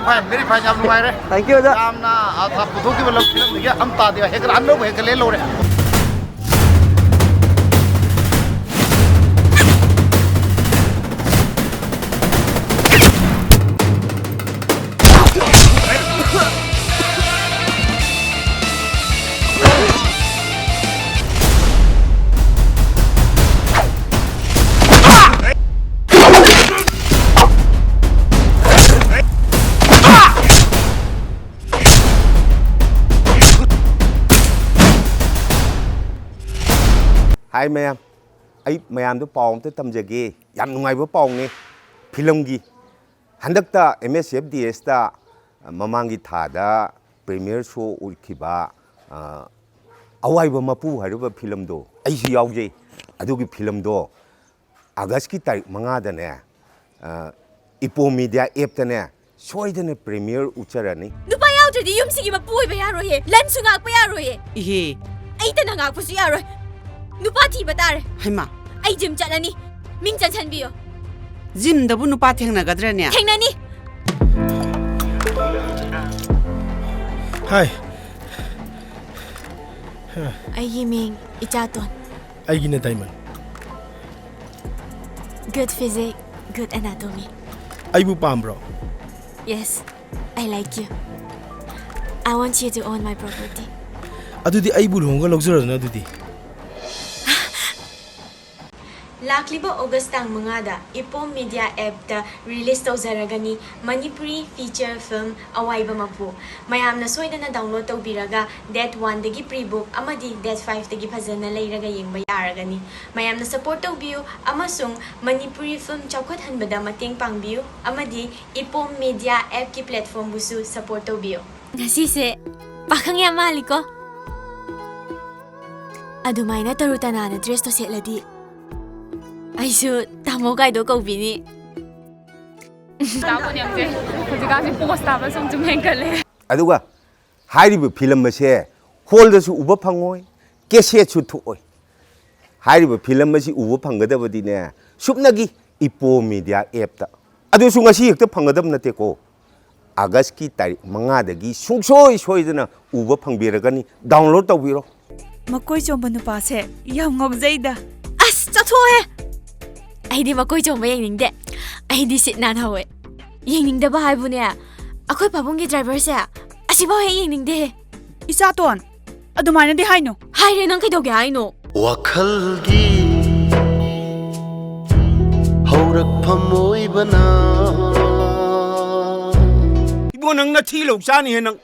very fine. Thank you, sir. Hi ma'am, ma'am tu pong tu tam jagi, yang nungai bu pong ni, film gi, hendak ta MSFDS ta, mamangi thada premier show ulkiba, AWAIBA MAPU hari bu film do, aisi yau je, adu ki film do, August ki tarik mangada ne, Epom Media App ta ne, soy de ne premier ucara ni. Nupa yau jadi yum sigi mapu bayar roye, lan sungak bayar roye. Ihe, ay tanangak pusi yaro. Nupa ti batar. Hai ma. Ay gym chalani. Ming chan chan biyo. Gym dabu nupa thengna gadra ne. Thengna ni. Hi. Ay ming ichaton. Ay gina diamond. Good physics, good anatomy. Ay bu pam bro. Yes, I like you. I want you to own my property. Adudi ay bu longa logsura na adudi. Lakliba August tang mangada Epom Media App ta release to yaragani Manipuri feature film AWAIBA MAPU. Mayam na soida na download toubiraga that 1 dagi pre-book amadi that 5 dagi phajana leiraga yengba yaragani. Mayam na support taubiyo amasung Manipuri film chawkhat hanbada mateng pangbiyo amadi Epom Media App ki platform busu support taubiyo. Ngasi se pakhang ya maliko. Adumay na tarutana na dress to setladi. 아이수 다모가이도 거비니. 나보니한테 거기까지 보고 싶다면 좀 행갈래. 아두가 하이리브 필름 맛에 홀더스 우버 방어이 깨시에 주토이. 하이리브 필름 맛이 우버 방거다 버디네. 숲나기 이뽀 미디어 앱다. 아두 숭아시 역도 방거다 나테고. 아가스키 딸 망아다기 숭소이 소이드나 우버 방비라가니 다운로드 taubiro. Makoi chomba nupa se yam ngokjaida. As chathoe. Aidi makoi chomba yengningde. Aidi sit nan hawe. Yengningda ba haibune. Akoi pabunggi driver se. Asiba he yengningde. Isa ton. Adumaina di haino. Haire nang kaidoge haino. Wakhalgi haurakpham oibana. Ibo nang na thi lok sa ni he nang.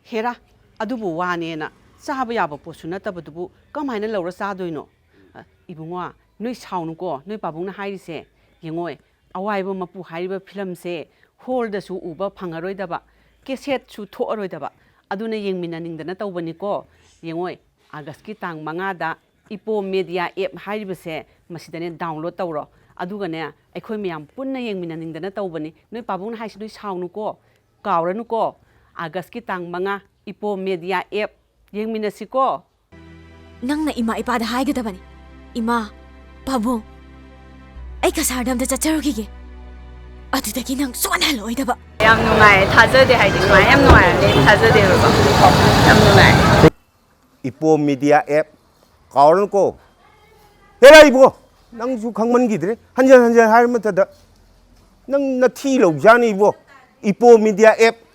Hera, adubu wane na. Sahaba yaba posu na tabadubu kamaina lawra sa doino. Ibungwa noi saunu ko noi pabungna hairi se yengoi AWAIBA MAPU hairiba film se hol da su uba phangaroi daba keset su thoaroi daba aduna yengmina ningdana tawbani ko yengoi August ki tang manga da Epom Media App hairiba se masidane download tawro aduga ne aikhoi miyam punna yengmina ningdana tawbani noi pabungna haisi noi saunu ko kawranu ko August ki tang manga Epom Media App yengmina siko Nang na ima ipada haigadabani. Ima Pabung, ay kasardam da chacharugi. Adudagi nang suanalo idaba. Yam nungai thajade haidi ma yam nungai le thajade ba. Yam nungai. Epom Media App kawan ko. Hera ibo nang su khangman gidre hanjan har matada nang na thi lo jani ibo Epom Media App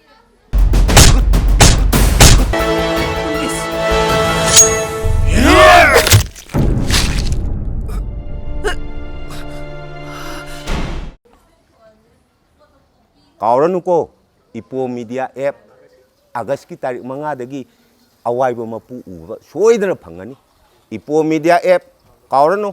Kawan ko Epom Media App August ki tarik mangadagi AWAIBA MAPU uba soidana phangani Epom Media App kawan